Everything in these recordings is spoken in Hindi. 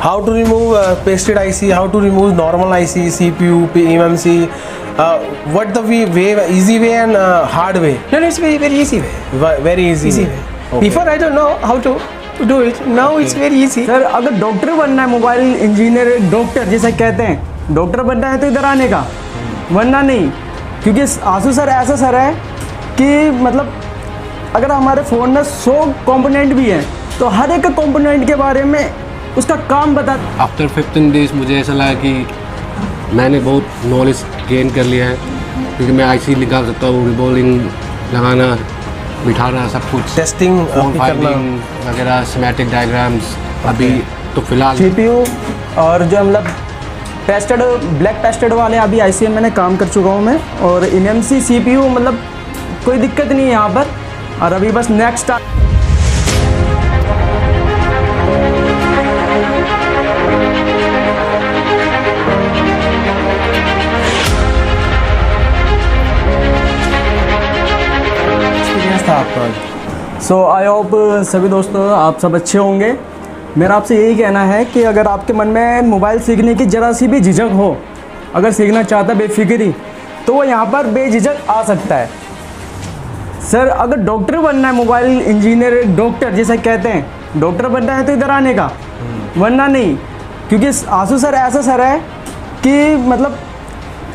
how to remove pasted IC, how to remove normal IC, CPU, eMMC, what the way, easy way and hard way? No, it's very easy way. Very easy. Easy way. Okay. Before I don't know how to do it. Now it's very easy. Sir अगर डॉक्टर बनना है, मोबाइल इंजीनियर डॉक्टर जिसे कहते हैं, डॉक्टर बनना है तो इधर आने का, वरना नहीं। क्योंकि आंसू सर ऐसा सर है कि मतलब अगर हमारे फ़ोन में 100 कंपोनेंट भी हैं तो हर एक कंपोनेंट के बारे में उसका काम बता। आफ्टर 15 डेज मुझे ऐसा लगा कि मैंने बहुत नॉलेज गेन कर लिया है, क्योंकि मैं आईसी निकाल सकता हूँ, रिबॉलिंग लगाना, बिठाना, सब कुछ, टेस्टिंग फाइंडिंग वगैरह, स्कीमेटिक डायग्राम्स। अभी तो फिलहाल CPU और जो मतलब पेस्टेड, ब्लैक पेस्टेड वाले अभी IC में मैंने काम कर चुका हूँ मैं, और eMMC CPU मतलब कोई दिक्कत नहीं है यहाँ पर। और अभी बस नेक्स्ट था आपका। सो आई होप सभी दोस्तों आप सब अच्छे होंगे। मेरा आपसे यही कहना है कि अगर आपके मन में मोबाइल सीखने की ज़रा सी भी झिझक हो, अगर सीखना चाहता है बेफिक्री, तो वो यहाँ पर बेझिझक आ सकता है। सर अगर डॉक्टर बनना है, मोबाइल इंजीनियर डॉक्टर जिसे कहते हैं, डॉक्टर बनना है तो इधर आने का, वरना नहीं। क्योंकि आंसू सर ऐसा सर है कि मतलब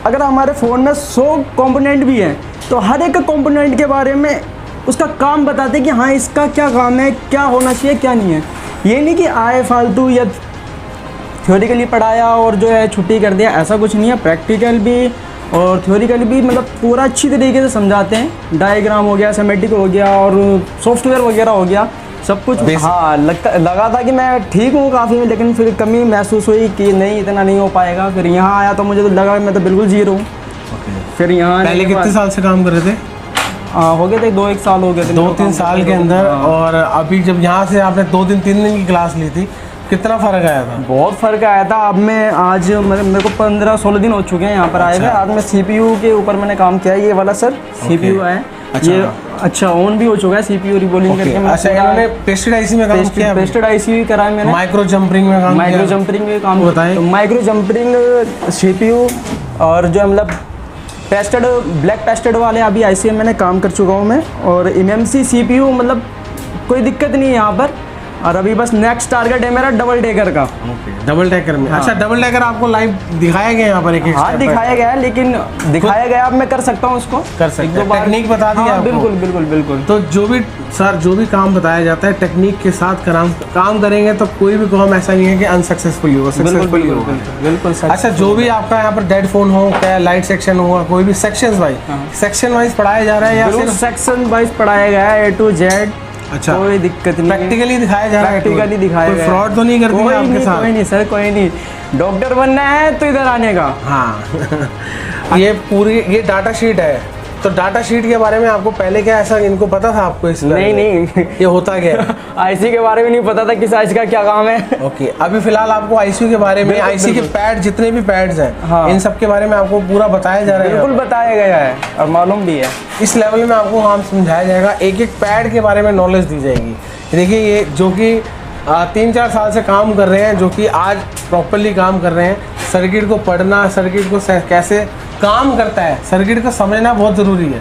अगर हमारे फ़ोन में 100 कंपोनेंट भी हैं तो हर एक कंपोनेंट के बारे में उसका काम बताते हैं कि हाँ इसका क्या काम है, क्या होना चाहिए, क्या नहीं है। ये नहीं कि आए फालतू या थ्योरिकली पढ़ाया और जो है छुट्टी कर दिया, ऐसा कुछ नहीं है। प्रैक्टिकल भी और थ्योरिकल भी मतलब पूरा अच्छी तरीके से समझाते हैं। डायग्राम हो गया, सिमेटिक हो गया और सॉफ्टवेयर वगैरह हो गया, सब कुछ। हाँ लगा था कि मैं ठीक हूँ काफ़ी में, लेकिन फिर कमी महसूस हुई कि नहीं इतना नहीं हो पाएगा। फिर यहाँ आया तो मुझे तो लगा मैं तो बिल्कुल जीरो हूँ। फिर यहाँ पहले कितने साल से काम कर रहे थे? हो गए थे 2-1 साल हो गए थे, 2-3 साल के अंदर। और अभी जब यहाँ से आपने 2-3 दिन की क्लास ली थी, कितना फ़र्क आया था? बहुत फ़र्क आया था। अब मैं आज मेरे को 15-16 दिन हो चुके हैं यहाँ पर आए हुए। आज मैं CPU के ऊपर मैंने काम किया है। ये वाला सर CPU है। अच्छा। ये अच्छा ऑन भी हो चुका है, CPU रिबॉलिंग करके। अच्छा, इन्होंने पेस्टेड IC में काम किया? पेस्टेड IC भी करा है मैंने। माइक्रो जंपरिंग में काम किया? माइक्रो जंपरिंग में काम बताएं। तो माइक्रो जंपरिंग, CPU और जो मतलब पेस्टेड, ब्लैक पेस्टेड वाले अभी IC में मैंने काम कर चुका हूँ मैं, और eMMC CPU मतलब कोई दिक्कत नहीं है यहाँ पर। और अभी बस नेक्स्ट टारगेट है मेरा डबल डेकर का। डबल डेकर में? हाँ। अच्छा, डबल डेकर आपको लाइव दिखाया गया यहाँ पर? एक हाँ दिखाया गया है, लेकिन दिखाया गया अब मैं कर सकता हूँ उसको, कर सकते हैं। टेक्निक बता दी आपको? बिल्कुल बिल्कुल बिल्कुल। तो जो भी सर जो भी काम बताया जाता है टेक्निक के साथ काम करेंगे तो कोई भी काम ऐसा नहीं है कि अनसक्सेसफुल होगा, सक्सेसफुल होगा। बिल्कुल। अच्छा, जो भी आपका यहाँ पर डेड फोन हो, क्या लाइट सेक्शन होगा, कोई भी सेक्शन वाइज, सेक्शन वाइज पढ़ाया जा रहा है या सिर्फ सेक्शन वाइज पढ़ाया गया है, A to Z। अच्छा, कोई दिक्कत नहीं, प्रैक्टिकली दिखाया जा रहा है? प्रैक्टिकली दिखाया गया है। फ्रॉड तो नहीं करते आपके साथ? कोई नहीं सर, कोई नहीं। डॉक्टर बनना है तो इधर आने का। हाँ। ये पूरी ये डाटा शीट है, तो डाटा शीट के बारे में आपको पहले क्या ऐसा इनको पता था आपको? इस नहीं ये होता क्या है? IC के बारे में नहीं पता था किस IC का क्या काम है। ओके, अभी फिलहाल आपको IC के बारे में, IC के पैड, जितने भी पैड्स हैं, हाँ, इन सब के बारे में आपको पूरा बताया जा रहा है? बिल्कुल बताया गया है और मालूम भी है। इस लेवल में आपको काम समझाया जाएगा, एक एक पैड के बारे में नॉलेज दी जाएगी। देखिए, ये जो कि 3-4 साल से काम कर रहे हैं, जो कि आज प्रॉपरली काम कर रहे हैं, सर्किट को पढ़ना, सर्किट को कैसे काम करता है, सर्किट को समझना बहुत ज़रूरी है।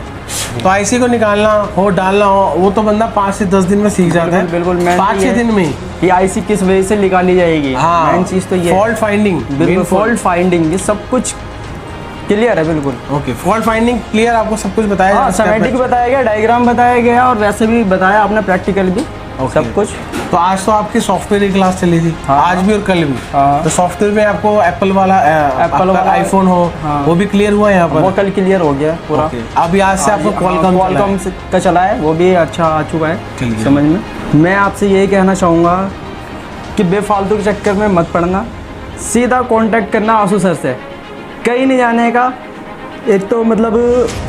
तो IC को निकालना हो, डालना हो, वो तो बंदा 5 से 10 दिन में सीख जाता है। बिल्कुल 5-6 दिन में कि IC किस वजह से निकाली जाएगी। हाँ, मेन चीज़ तो ये फॉल्ट फाइंडिंग, बिल्कुल फॉल्ट फाइंडिंग, ये सब कुछ क्लियर है बिल्कुल। ओके, फॉल्ट फाइंडिंग क्लियर, आपको सब कुछ बताया हाँ, सिमेटिक बताया गया, डायग्राम बताया गया और वैसे भी बताया आपने, प्रैक्टिकल भी, सब कुछ। तो आज तो आपकी सॉफ्टवेयर की क्लास चली थी। हाँ, आज भी और कल भी। हाँ, तो सॉफ्टवेयर में आपको एप्पल वाला आईफोन हो, हाँ, वो भी क्लियर हुआ यहाँ पर? वो कल क्लियर हो गया पूरा। अभी आज से आपको क्वालकॉम का चला है, वो भी अच्छा आ चुका है समझ में। मैं आपसे यही कहना चाहूँगा कि बेफालतू के चक्कर में मत पड़ना, सीधा कांटेक्ट करना आंसू सर से, कहीं नहीं जाने का। एक तो मतलब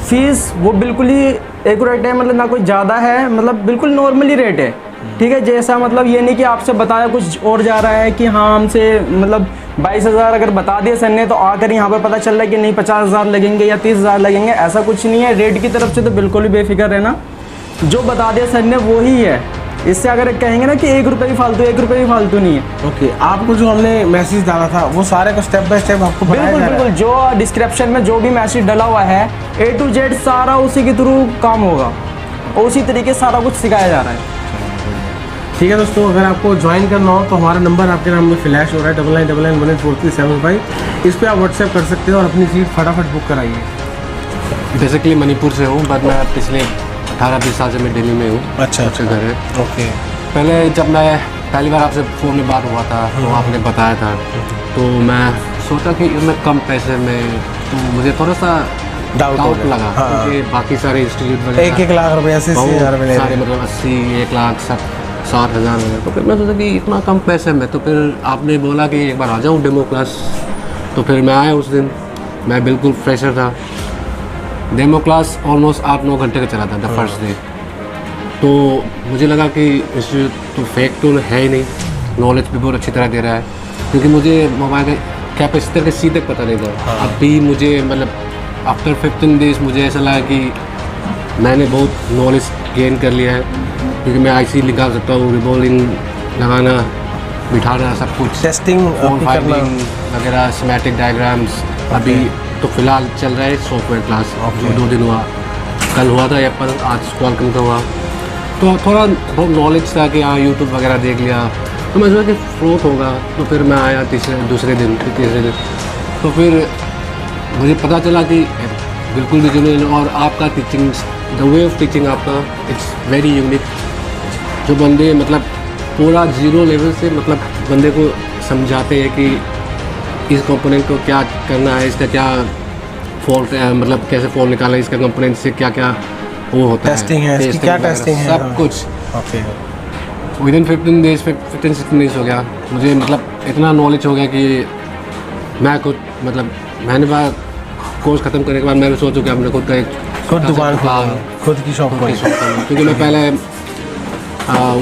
फीस वो बिल्कुल ही एक्यूरेट है, मतलब ना कोई ज़्यादा है, मतलब बिल्कुल नॉर्मली रेट है, ठीक है। जैसा मतलब ये नहीं कि आपसे बताया कुछ और जा रहा है कि हाँ हमसे मतलब 22,000 अगर बता दिया सर ने, तो आकर यहाँ पर पता चल रहा है कि नहीं 50,000 लगेंगे या 30,000 लगेंगे, ऐसा कुछ नहीं है। रेट की तरफ से तो बिल्कुल भी बेफिक्र रहना, जो बता दिया सर ने वो ही है। इससे अगर कहेंगे ना कि 1 रुपये भी फालतू, 1 रुपये भी फालतू नहीं है। ओके, आपको जो हमने मैसेज डाला था वो सारे को स्टेप बाय स्टेप आपको बताया बिल्कुल जा रहा है? बिल्कुल, जो डिस्क्रिप्शन में जो भी मैसेज डला हुआ है A to Z सारा उसी के थ्रू काम होगा और उसी तरीके से सारा कुछ सिखाया जा रहा है। ठीक है दोस्तों, अगर आपको ज्वाइन करना हो तो हमारा नंबर आपके नाम में फ्लैश हो रहा है 9999184375। इस पर आप व्हाट्सएप कर सकते हो और अपनी सीट फटाफट बुक कराइए। बेसिकली मणिपुर से हूँ, बट मैं पिछले 18-20 साल से मैं दिल्ली में हूँ। अच्छा, अच्छे घर है। ओके। पहले जब मैं पहली बार आपसे फ़ोन में बात हुआ था तो आपने बताया था, तो मैं सोचा कि मैं कम पैसे में, तो मुझे थोड़ा सा डाउट डाउट लगा, हाँ। क्योंकि बाकी सारे इंस्टीट्यूट वगैरह 1-1 लाख रुपए 80,000 रुपये ले सारे रहे हैं। मतलब 80, 1 लाख 60,000 वगैरह। तो फिर मैं सोचा कि इतना कम पैसे में, तो फिर आपने बोला कि एक बार आ जाऊँ डेमो क्लास। तो फिर मैं आया उस दिन, मैं बिल्कुल फ्रेशर था। डेमो क्लास ऑलमोस्ट 8-9 घंटे का चला था द फर्स्ट डे। तो मुझे लगा कि इंस्टीट्यूट तो फेक तो है ही नहीं, नॉलेज भी बहुत अच्छी तरह दे रहा है, क्योंकि मुझे मोबाइल के कैपेसिटर के सीधे पता नहीं था। अभी मुझे मतलब आफ्टर 15 डेज मुझे ऐसा लगा कि मैंने बहुत नॉलेज गेन कर लिया है, क्योंकि मैं IC निकाल सकता हूँ, रिबॉलिंग लगाना, बिठाना, सब कुछ, टेस्टिंग फोन करना। फाइलिंग वगैरह, स्कीमेटिक डायग्राम्स। अभी तो फिलहाल चल रहा है सॉफ्टवेयर क्लास, जो 2 दिन हुआ, कल हुआ था एप्पल, आज क्वालकॉम का हुआ। तो थोड़ा बहुत नॉलेज था कि हाँ यूट्यूब वगैरह देख लिया, तो मैं सोचा कि फ्लोट होगा। तो फिर मैं आया दूसरे दिन, फिर तीसरे दिन, तो फिर मुझे पता चला कि बिल्कुल भी जेन्युइन, और आपका teaching, the way of teaching आपका इट्स वेरी यूनिक। जो बंदे मतलब पूरा 0 लेवल से मतलब बंदे को समझाते हैं कि इस कंपोनेंट को क्या करना है, इसका क्या फॉल्ट है, मतलब कैसे फॉल्ट निकालना है, इसका कंपोनेंट से क्या क्या वो होता टेस्टिंग है, इसकी टेस्टिंग क्या वगैरह, टेस्टिंग है, सब हाँ। कुछ। ओके। विदिन 15 डेज 15-16 डेज हो गया मुझे, मतलब इतना नॉलेज हो गया कि मैं खुद मतलब मैंने बार कोर्स ख़त्म करने के बाद मैं भी सोचूं कि अपने खुद का एक खुद दुकान हाँ, खुद की शॉप खोली। क्योंकि मैं पहले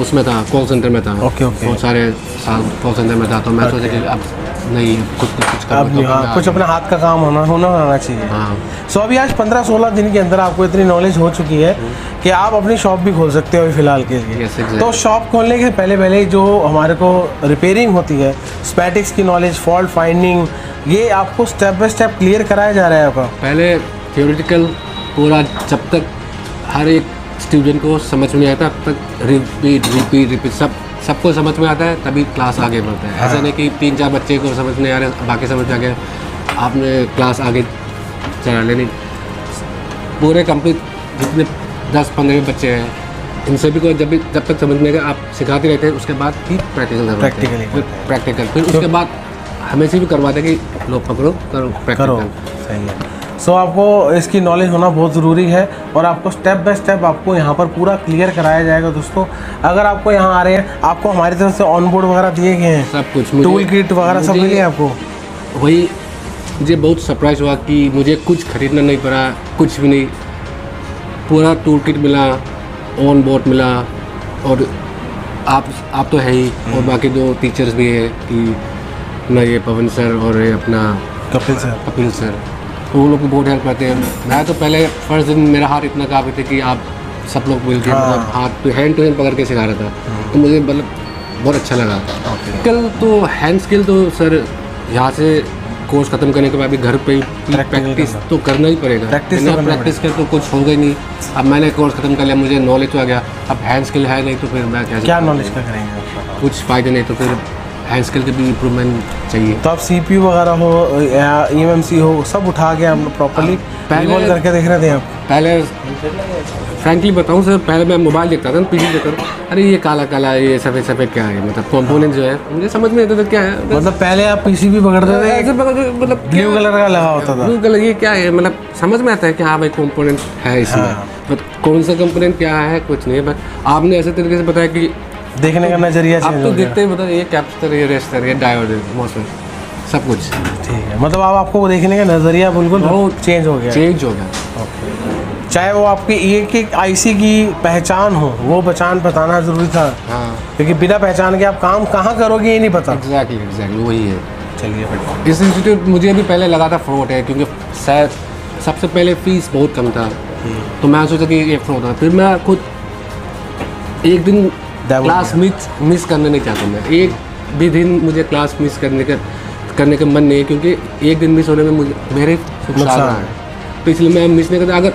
उसमें था, कॉल सेंटर में था। Okay, okay. बहुत सारे साल कॉल सेंटर में था, तो मैं सोचा कि अब नहीं, खुद कुछ अब करूँ, तो हाँ, मैं कुछ अपना हाथ का काम होना चाहिए। हाँ। सो अभी आज 15-16 दिन के अंदर आपको इतनी नॉलेज हो चुकी है कि आप अपनी शॉप भी खोल सकते हो अभी फिलहाल के लिए। Yes, exactly. तो शॉप खोलने के पहले जो हमारे को रिपेयरिंग होती है, स्पैटिक्स की नॉलेज, फॉल्ट फाइंडिंग, ये आपको स्टेप बाय स्टेप क्लियर कराया जा रहा है आपका। पहले थियोरेटिकल पूरा, जब तक हर एक स्टूडेंट को समझ में नहीं आता तब तक रिपीट सबको समझ में आता है, तभी क्लास आगे बढ़ता है। ऐसा नहीं कि 3-4 बच्चे को समझ नहीं आ रहे, बाकी समझ में आ गया, आपने क्लास आगे चला लेनी। पूरे कंप्लीट जितने 10-15 बच्चे हैं, इन सभी को जब तक समझ में आएगा आप सिखाते रहते हैं, उसके बाद ही प्रैक्टिकल, फिर उसके बाद हमें से भी करवाते हैं कि लो पकड़ो करो करो, प्रैक्टिकल। सही है। सो आपको इसकी नॉलेज होना बहुत ज़रूरी है और आपको स्टेप बाय स्टेप आपको यहाँ पर पूरा क्लियर कराया जाएगा। दोस्तों अगर आपको यहाँ आ रहे हैं, आपको हमारी तरफ से ऑन बोर्ड वगैरह दिए गए हैं, सब कुछ टूल किट वगैरह सब मिले आपको। वही मुझे बहुत सरप्राइज हुआ कि मुझे कुछ खरीदना नहीं पड़ा, कुछ भी नहीं, पूरा टूल किट मिला, ऑन बोर्ड मिला, और आप तो है ही, और बाकी 2 टीचर्स भी है कि ना, ये पवन सर और ये अपना कपिल सर, तो वो लोग भी बहुत हेल्प करते हैं। मैं तो पहले फर्स्ट दिन मेरा हाथ इतना काफ़ी थे कि आप सब लोग मिल के मतलब हाथ टू हैंड पकड़ के सिखा रहा था, तो मुझे मतलब बहुत अच्छा लगा। कल तो हैंड स्किल तो सर यहाँ से कोर्स ख़त्म करने के बाद भी घर पे ही प्रैक्टिस तो करना ही पड़ेगा, प्रैक्टिस कर तो कुछ होगा ही नहीं। अब मैंने कोर्स ख़त्म कर लिया, मुझे नॉलेज तो आ गया, अब हैंड स्किल है नहीं तो फिर मैं क्या नॉलेज का करेंगे, कुछ फ़ायदे नहीं, तो फिर हैंड स्किल के भी इम्प्रूवमेंट चाहिए। तो आप CPU वगैरह हो या EMMC हो, सब उठा के हम प्रॉपर्ली पहले करके देख रहे थे आप। पहले फ्रैंकली बताऊं सर, पहले मैं मोबाइल देखता था, PC देखता था, अरे ये काला काला, ये सफ़ेद सफ़ेद क्या है, मतलब कंपोनेंट जो है मुझे समझ में आता था क्या है। मतलब पहले आप PCB पकड़ते थे, ऐसे मतलब ब्लू कलर का लगा होता था, ब्लू कलर, ये क्या है, मतलब समझ में आता है कि हाँ भाई कंपोनेंट है इसमें, बट कौन सा कंपोनेंट क्या है कुछ नहीं है। बट आपने ऐसे तरीके से बताया कि देखने का नजरिया आप चेंज तो हो गया। देखते ही बता, ये कैपेसिटर, ये रेजिस्टर, ये डायोड, मॉसफेट, सब कुछ ठीक है, मतलब अब आपको देखने का नजरिया बिल्कुल बहुत चेंज हो गया। चेंज हो गया। चाहे वो आपकी एक IC की पहचान हो, वो पहचान बताना जरूरी था, हाँ क्योंकि बिना पहचान के आप काम कहाँ करोगे ये नहीं पता। एग्जैक्टली वही है। चलिए फिर इस इंस्टीट्यूट मुझे भी पहले लगा था फ्रॉड है, क्योंकि शायद सबसे पहले फीस बहुत कम था, तो मैं सोचा कि ये फ्रॉड है। फिर मैं खुद एक दिन Demo क्लास मिस करने नहीं चाहता मैं। एक भी दिन मुझे क्लास मिस करने का मन नहीं है, क्योंकि एक दिन मिस होने में मुझे मेरे नुकसान नुकसान है। तो इसलिए मैं मिस नहीं करता। अगर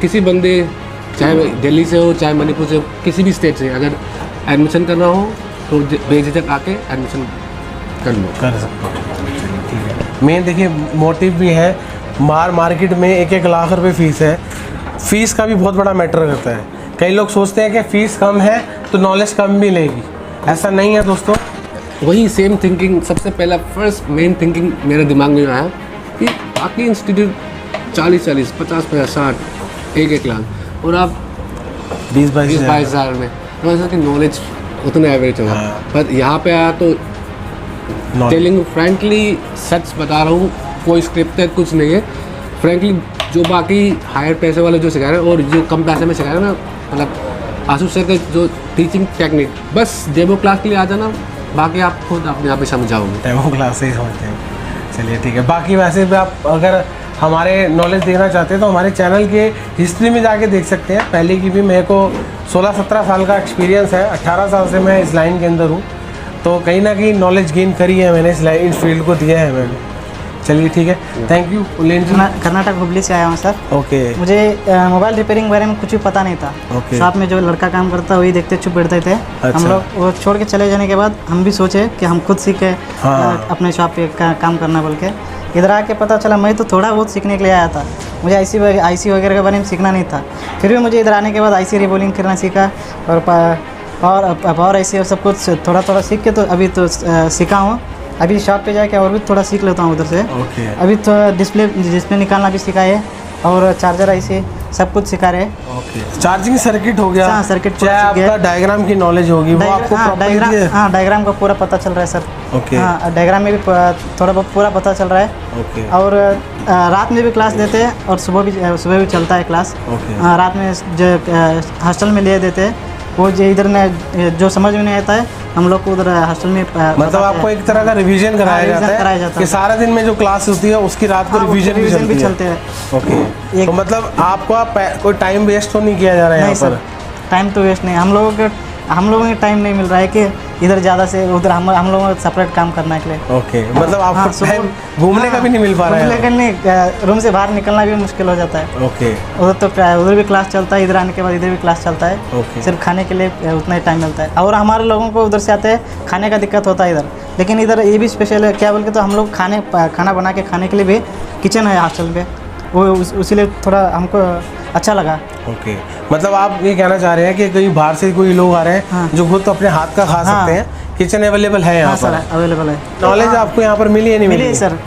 किसी बंदे, चाहे दिल्ली से हो चाहे मणिपुर से हो, किसी भी स्टेट से अगर एडमिशन करना हो तो बेझिझक आके एडमिशन कर लो। कर सकते हो, ठीक है। मेन देखिए मोटिव भी है, मार्केट में 1-1 लाख रुपए फीस है। फीस का भी बहुत बड़ा मैटर करता है। कई लोग सोचते हैं कि फ़ीस कम है तो नॉलेज कम भी लेगी, ऐसा नहीं है दोस्तों। वही सेम थिंकिंग, सबसे पहला फर्स्ट मेन थिंकिंग मेरे दिमाग में आया कि बाकी इंस्टीट्यूट 40-40, 50-50, 60, 1-1 लाख, और आप 20-22 हज़ार में तो कि नॉलेज उतना एवरेज होगा। पर यहाँ पे आया तो टेलिंग फ्रैंकली, सच बता रहा हूँ, कोई स्क्रिप्ट है कुछ नहीं है। फ्रैंकली जो बाकी हायर पैसे वाले जो सिखा रहे हैं और जो कम पैसे में सिखा रहे हैं ना, मतलब आशुष सर का जो टीचिंग टेक्निक, बस डेमो क्लास के लिए आ जाना, बाकी आप खुद अपने आप ही समझाओगे। डेमो क्लास से ही समझते हैं। चलिए ठीक है। बाकी वैसे भी आप अगर हमारे नॉलेज देखना चाहते हैं तो हमारे चैनल के हिस्ट्री में जाके देख सकते हैं। पहले की भी मेरे को 16-17 साल का एक्सपीरियंस है, 18 साल से मैं इस लाइन के अंदर हूँ, तो कहीं ना कहीं नॉलेज गेन करी है मैंने, इस फील्ड को दिया है मैंने। चलिए ठीक है, थैंक यू उल्लेन जी। कर्नाटक हुबली से आया हूँ सर। ओके। मुझे मोबाइल रिपेयरिंग के बारे में कुछ भी पता नहीं था। ओके। शॉप में जो लड़का काम करता वही देखते चुप बैठते थे। अच्छा। हम लोग वो छोड़ के चले जाने के बाद हम भी सोचे कि हम खुद सीखे अपने शॉप पे काम करना बोल के। इधर आके पता चला मैं तो थोड़ा बहुत सीखने के लिए आया था, मुझे आईसी वगैरह के बारे में सीखना नहीं था। फिर भी मुझे इधर आने के बाद आईसी रिबोलिंग करना सीखा और पावर आईसी और सब कुछ थोड़ा थोड़ा सीख के तो अभी तो सीखा हूँ। अभी शॉप पे जाके और भी थोड़ा सीख लेता हूँ उधर से। ओके। अभी तो डिस्प्ले निकालना भी सीखा है और चार्जर ऐसे सब कुछ सिखा रहे। ओके। चार्जिंग सर्किट हो गया। हाँ, सर्किट चाहे आपका डायग्राम की नॉलेज होगी वो आपको डायग्राम का पूरा पता चल रहा है सर। ओके। हाँ, डायग्राम में भी थोड़ा बहुत पूरा पता चल रहा है। ओके। और रात में भी क्लास देते हैं और सुबह भी चलता है क्लास। ओके। रात में जो हॉस्टल में ले देते हैं, वो जो इधर में जो समझ में नहीं आता है हम लोग को उधर हॉस्टल में मतलब आपको एक तरह का रिवीजन कराया जाता है कि सारा दिन में जो क्लास होती है उसकी रात को रिवीजन भी चलते हैं। ओके। तो मतलब आपका कोई टाइम वेस्ट तो नहीं किया जा रहा है यहाँ पर? टाइम तो वेस्ट नहीं, हम लोगों को टाइम नहीं मिल रहा है कि इधर ज़्यादा से उधर हम लोगों को सेपरेट काम करने के लिए। ओके। मतलब आपको टाइम घूमने का भी नहीं मिल पा रहा है? लेकिन नहीं, रूम से बाहर निकलना भी मुश्किल हो जाता है। ओके। उधर भी क्लास चलता है, इधर आने के बाद इधर भी क्लास चलता है। ओके। सिर्फ खाने के लिए उतना ही टाइम मिलता है। और हमारे लोगों को उधर से आते हैं, खाने का दिक्कत होता है इधर। लेकिन इधर ये भी स्पेशल है क्या बोल के, तो हम लोग खाना बना के खाने के लिए भी किचन है हॉस्टल पे, वो उसीलिए थोड़ा हमको अच्छा लगा। ओके। मतलब आप ये कहना चाह रहे हैं कि कहीं बाहर से कोई लोग आ रहे हैं हाँ। जो खुद तो अपने हाथ का खा सकते हैं, किचन अवेलेबल है यहाँ हाँ पर? सर, अवेलेबल है। नॉलेज आपको यहाँ पर मिली है नहीं मिली है सर?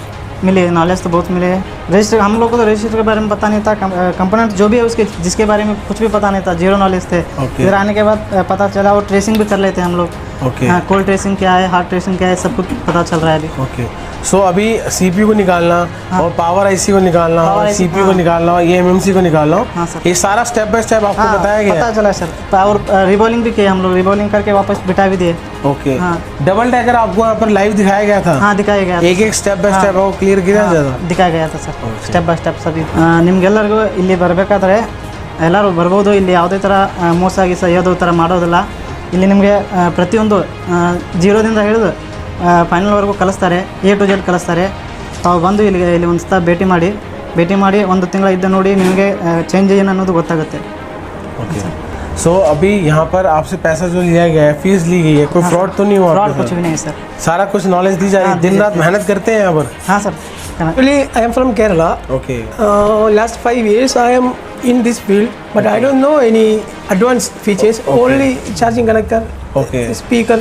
मिले, नॉलेज तो बहुत मिले है। रजिस्टर हम लोग को तो रजिस्टर के बारे में पता नहीं था, कंपोनेंट जो भी है उसके जिसके बारे में कुछ भी पता नहीं था, जीरो नॉलेज थे। इधर आने के बाद पता चला, और ट्रेसिंग भी कर लेते हैं हम लोग। ओके। हाँ, कोल्ड ट्रेसिंग क्या है, हार्ड ट्रेसिंग क्या है, सब कुछ पता चल रहा है अभी। ओके। सो अभी सीपीयू को निकालना और पावर आईसी को निकालना और सीपीयू को निकालना और एमएमसी को निकालना, हाँ सर। ये सारा स्टेप बाय स्टेप आपको बताया गया? पता चला सर। और रिबॉलिंग भी किया हम लोग, रिबॉलिंग करके वापस बिठा भी दिए। ओके। हाँ। डबल टैकर आपको यहाँ पर लाइव दिखाया गया था? हाँ, दिखाया गया था। एक स्टेप बाय स्टेप वो क्लियर किया जाता? ದಿಕ್ಕಾಗ ಆಯ್ತು sir, step by step sir. ನಿಮಗೆಲ್ಲರಿಗೂ ಇಲ್ಲಿ ಬರಬೇಕಾದ್ರೆ ಎಲ್ಲರೂ ಬರ್ಬೋದು. ಇಲ್ಲಿ ಯಾವುದೇ ಥರ ಮೋಸ ಗೀಸ ಯಾವುದೋ ಥರ ಮಾಡೋದಿಲ್ಲ. ಇಲ್ಲಿ ನಿಮಗೆ ಪ್ರತಿಯೊಂದು ಜೀರೋದಿಂದ ಹಿಡಿದು ಫೈನಲ್ವರೆಗೂ ಕಲಿಸ್ತಾರೆ, A to Z ಕಲಿಸ್ತಾರೆ. ತಾವು ಬಂದು ಇಲ್ಲಿ ಒಂದು ಸಲ ಭೇಟಿ ಮಾಡಿ ಒಂದು ತಿಂಗಳ ಇದ್ದ ನೋಡಿ ನಿಮಗೆ ಚೇಂಜ್ ಏನು ಅನ್ನೋದು ಗೊತ್ತಾಗುತ್ತೆ. ओके। सो अभी यहाँ पर आपसे पैसा जो लिया गया है, फीस ली गई है, कोई फ्रॉड तो नहीं हुआ? फ्रॉड कुछ भी नहीं सर, सारा कुछ नॉलेज दी जा रही है, दिन रात मेहनत करते हैं यहाँ पर? हाँ sir. Actually, I am from Kerala. Okay. Last 5 years I am in this field, but I don't know any advanced features. Only charging connector, Okay. speaker,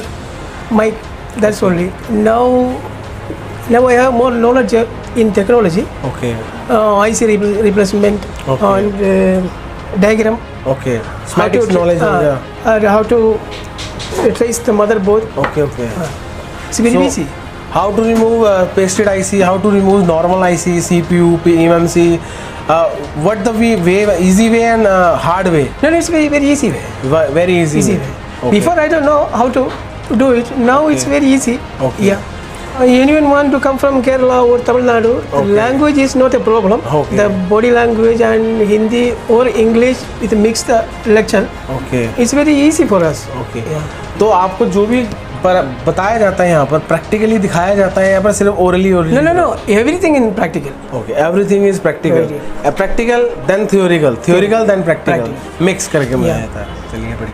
mic. That's only. Now I have more knowledge in technology. Okay. IC replacement and diagram. Okay. Schematics knowledge हो गया. How to trace the motherboard. Okay. Okay. It's very easy. How to remove pasted IC? How to remove normal IC, CPU, eMMC? What the way, easy way and hard way? No, it's very easy way. Very easy. Easy way. way. Okay. Before I don't know how to do it. Now it's very easy. Okay. Yeah. Anyone want to come from Kerala or Tamil Nadu, the language is not a problem. Okay. The body language and Hindi or English with mixed lecture, okay it's very easy for us. Okay तो आपको जो भी बताया जाता है यहाँ पर प्रैक्टिकली दिखाया जाता है, यहाँ पर सिर्फ orally No, everything in practical. Okay everything is practical, practical then theoretical, theoretical then practical, mix करके बनाया जाता है। चलिए बढ़िया।